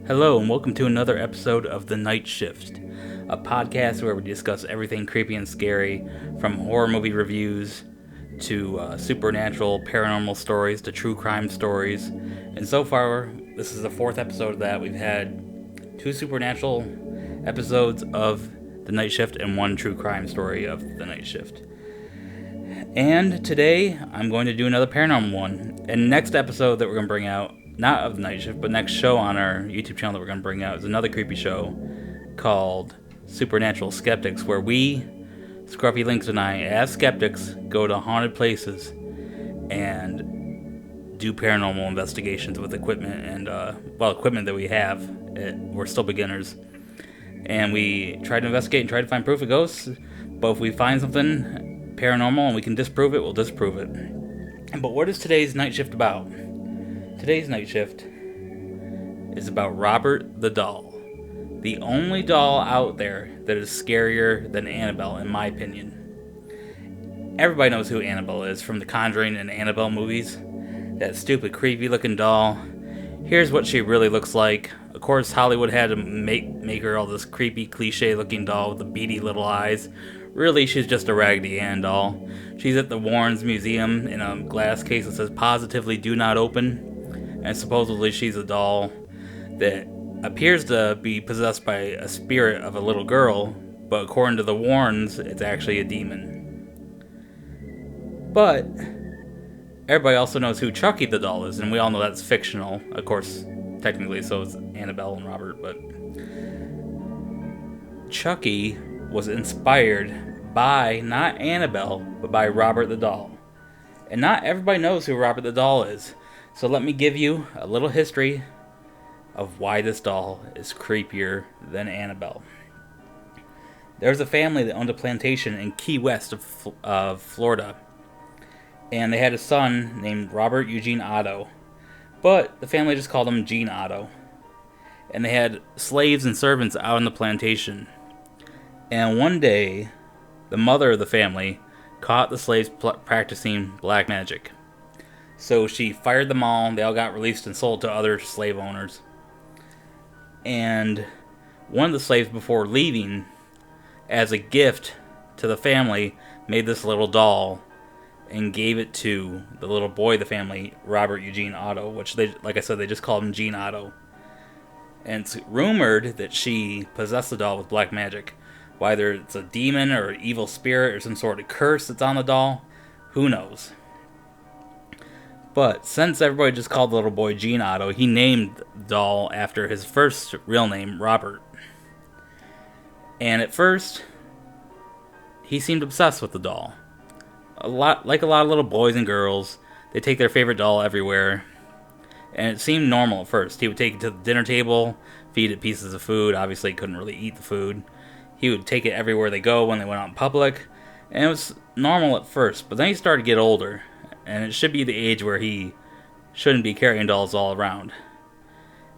Hello, and welcome to another episode of The Night Shift, a podcast where we discuss everything creepy and scary, from horror movie reviews to supernatural, paranormal stories to true crime stories. And so far, this is the fourth episode of that. We've had two supernatural episodes of The Night Shift and one true crime story of The Night Shift. And today, I'm going to do another paranormal one. And next episode that we're going to bring out, not of The Night Shift, but next show on our YouTube channel that we're going to bring out is another creepy show called Supernatural Skeptics, where we, Scruffy Links and I, as skeptics, go to haunted places and do paranormal investigations with equipment and, equipment that we have. We're still beginners. And we try to investigate and try to find proof of ghosts, but if we find something paranormal and we can disprove it, we'll disprove it. But what is today's Night Shift about? Today's Night Shift is about Robert the Doll. The only doll out there that is scarier than Annabelle, in my opinion. Everybody knows who Annabelle is from the Conjuring and Annabelle movies. That stupid, creepy looking doll. Here's what she really looks like. Of course, Hollywood had to make her all this creepy, cliche looking doll with the beady little eyes. Really, she's just a Raggedy Ann doll. She's at the Warrens Museum in a glass case that says positively do not open. And supposedly she's a doll that appears to be possessed by a spirit of a little girl, but according to the Warrens, it's actually a demon. But everybody also knows who Chucky the doll is, and we all know that's fictional. Of course, technically, so is Annabelle and Robert, but Chucky was inspired by not Annabelle, but by Robert the doll. And not everybody knows who Robert the doll is. So let me give you a little history of why this doll is creepier than Annabelle. There's a family that owned a plantation in Key West of Florida. And they had a son named Robert Eugene Otto. But the family just called him Gene Otto. And they had slaves and servants out on the plantation. And one day, the mother of the family caught the slaves practicing black magic. So she fired them all. They all got released and sold to other slave owners. And one of the slaves, before leaving, as a gift to the family, made this little doll and gave it to the little boy of the family, Robert Eugene Otto, which, they, like I said, they just called him Gene Otto. And it's rumored that she possessed the doll with black magic. Whether it's a demon or an evil spirit or some sort of curse that's on the doll, who knows? But since everybody just called the little boy Gene Otto, he named the doll after his first real name, Robert. And at first, he seemed obsessed with the doll. Like a lot of little boys and girls, they take their favorite doll everywhere. And it seemed normal at first. He would take it to the dinner table, feed it pieces of food. Obviously, he couldn't really eat the food. He would take it everywhere they go when they went out in public. And it was normal at first, but then he started to get older. And it should be the age where he shouldn't be carrying dolls all around.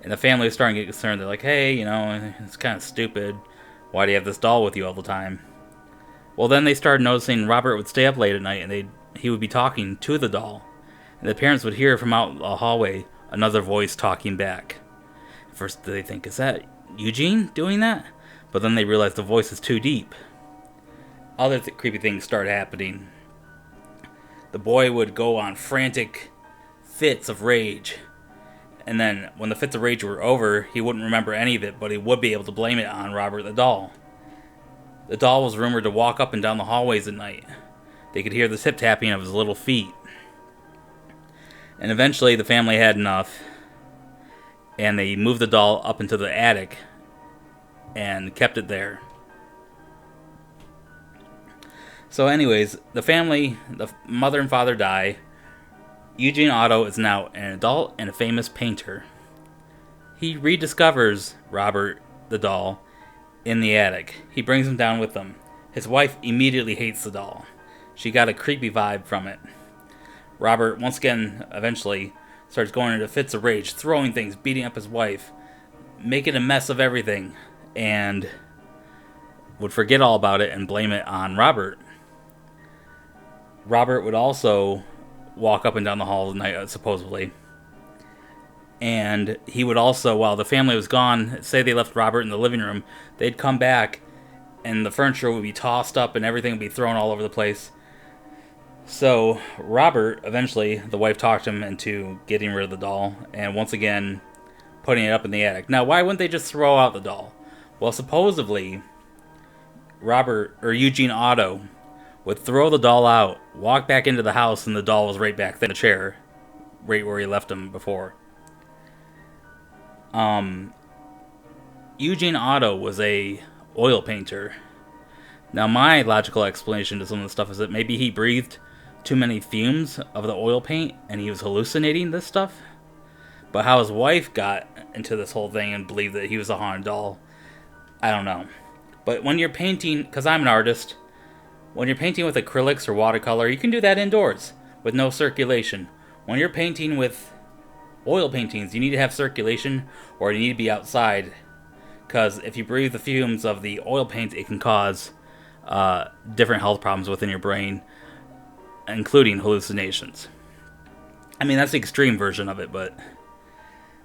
And the family was starting to get concerned. They're like, hey, it's kind of stupid. Why do you have this doll with you all the time? Well, then they started noticing Robert would stay up late at night and he would be talking to the doll. And the parents would hear from out the hallway another voice talking back. At first they think, is that Eugene doing that? But then they realize the voice is too deep. Other creepy things started happening. The boy would go on frantic fits of rage. And then, when the fits of rage were over, he wouldn't remember any of it, but he would be able to blame it on Robert the doll. The doll was rumored to walk up and down the hallways at night. They could hear the tip-tapping of his little feet. And eventually, the family had enough, and they moved the doll up into the attic and kept it there. So anyways, the family, the mother and father die. Eugene Otto is now an adult and a famous painter. He rediscovers Robert the doll in the attic. He brings him down with him. His wife immediately hates the doll. She got a creepy vibe from it. Robert, once again, eventually starts going into fits of rage, throwing things, beating up his wife, making a mess of everything, and would forget all about it and blame it on Robert. Robert would also walk up and down the hall at night, supposedly, And he would also, while the family was gone, say they left Robert in the living room, they'd come back and the furniture would be tossed up and everything would be thrown all over the place. So Robert, eventually, the wife talked him into getting rid of the doll and once again putting it up in the attic. Now, why wouldn't they just throw out the doll? Well, supposedly, Robert, or Eugene Otto, would throw the doll out, walk back into the house, and the doll was right back there in the chair, right where he left him before. Eugene Otto was a oil painter. Now, my logical explanation to some of the stuff is that maybe he breathed too many fumes of the oil paint, and he was hallucinating this stuff. But how his wife got into this whole thing and believed that he was a haunted doll, I don't know. But when you're painting, because I'm an artist, when you're painting with acrylics or watercolor, you can do that indoors with no circulation. When you're painting with oil paintings, you need to have circulation or you need to be outside. Because if you breathe the fumes of the oil paint, it can cause different health problems within your brain, including hallucinations. I mean, that's the extreme version of it, but...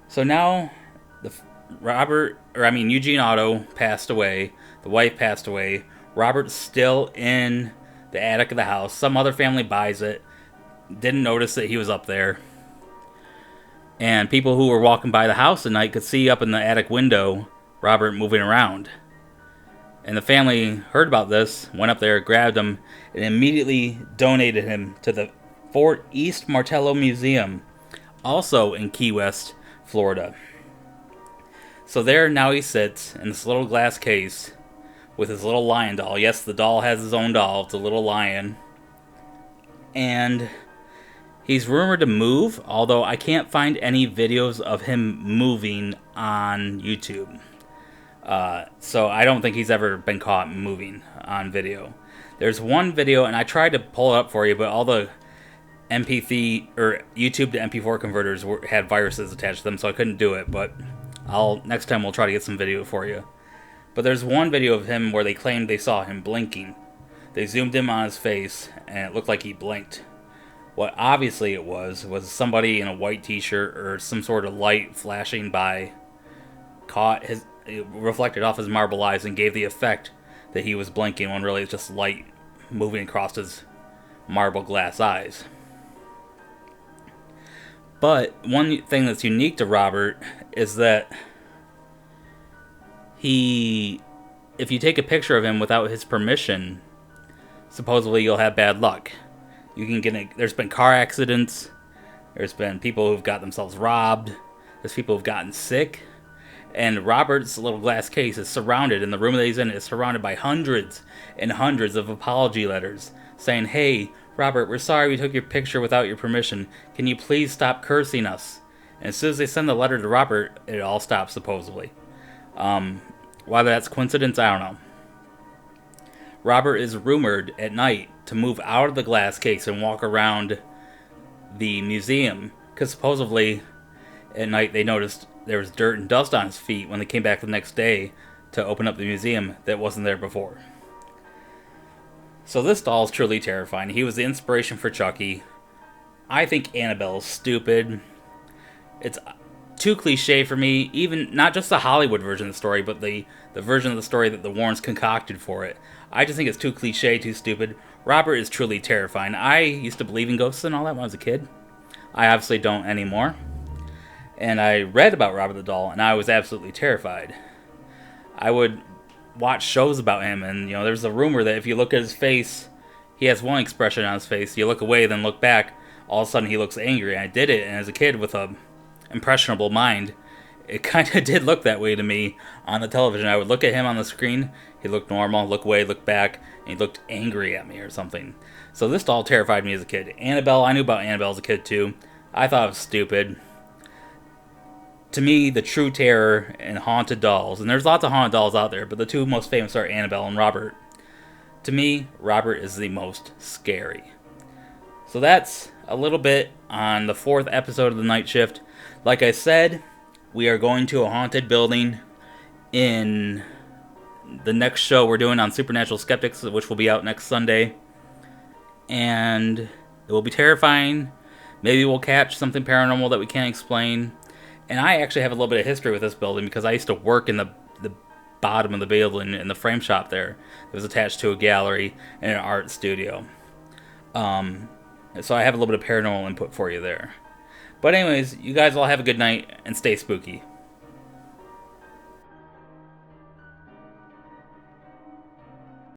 So now, Eugene Otto passed away. The wife passed away. Robert's still in the attic of the house. Some other family buys it. Didn't notice that he was up there. And people who were walking by the house at night could see up in the attic window Robert moving around. And the family heard about this, went up there, grabbed him, and immediately donated him to the East Martello Museum, also in Key West, Florida. So there now he sits in this little glass case with his little lion doll. Yes, the doll has his own doll. It's a little lion. And he's rumored to move, although I can't find any videos of him moving on YouTube. So I don't think he's ever been caught moving on video. There's one video, and I tried to pull it up for you, but all the MP3 or YouTube to MP4 converters had viruses attached to them, so I couldn't do it. But next time we'll try to get some video for you. But there's one video of him where they claimed they saw him blinking. They zoomed in on his face, and it looked like he blinked. What obviously it was somebody in a white t-shirt or some sort of light flashing by, it reflected off his marble eyes and gave the effect that he was blinking when really it's just light moving across his marble glass eyes. But one thing that's unique to Robert is that if you take a picture of him without his permission, supposedly you'll have bad luck. There's been car accidents, there's been people who've got themselves robbed, there's people who've gotten sick, and Robert's little glass case is surrounded, and the room that he's in is surrounded by hundreds and hundreds of apology letters saying, "Hey, Robert, we're sorry we took your picture without your permission. Can you please stop cursing us?" And as soon as they send the letter to Robert, it all stops, supposedly. Whether that's coincidence, I don't know. Robert is rumored at night to move out of the glass case and walk around the museum, because supposedly at night they noticed there was dirt and dust on his feet when they came back the next day to open up the museum that wasn't there before. So this doll is truly terrifying. He was the inspiration for Chucky. I think Annabelle is stupid. It's too cliche for me, even not just the Hollywood version of the story, but the version of the story that the Warrens concocted for it. I just think it's too cliche, too stupid. Robert is truly terrifying. I used to believe in ghosts and all that when I was a kid. I obviously don't anymore. And I read about Robert the doll, and I was absolutely terrified. I would watch shows about him, and there's a rumor that if you look at his face, he has one expression on his face. You look away, then look back, all of a sudden he looks angry. I did it, and as a kid with a impressionable mind, it kind of did look that way to me on the television. I would look at him on the screen, he looked normal, look away, look back, and he looked angry at me or something. So this doll terrified me as a kid. Annabelle, I knew about Annabelle as a kid too. I thought it was stupid. To me, the true terror in haunted dolls, and there's lots of haunted dolls out there, but the two most famous are Annabelle and Robert. To me, Robert is the most scary. So that's a little bit on the 4th episode of The Night Shift. Like I said, we are going to a haunted building in the next show we're doing on Supernatural Skeptics, which will be out next Sunday. And it will be terrifying. Maybe we'll catch something paranormal that we can't explain. And I actually have a little bit of history with this building because I used to work in the bottom of the building in the frame shop there. It was attached to a gallery and an art studio. So I have a little bit of paranormal input for you there. But anyways, you guys all have a good night and stay spooky.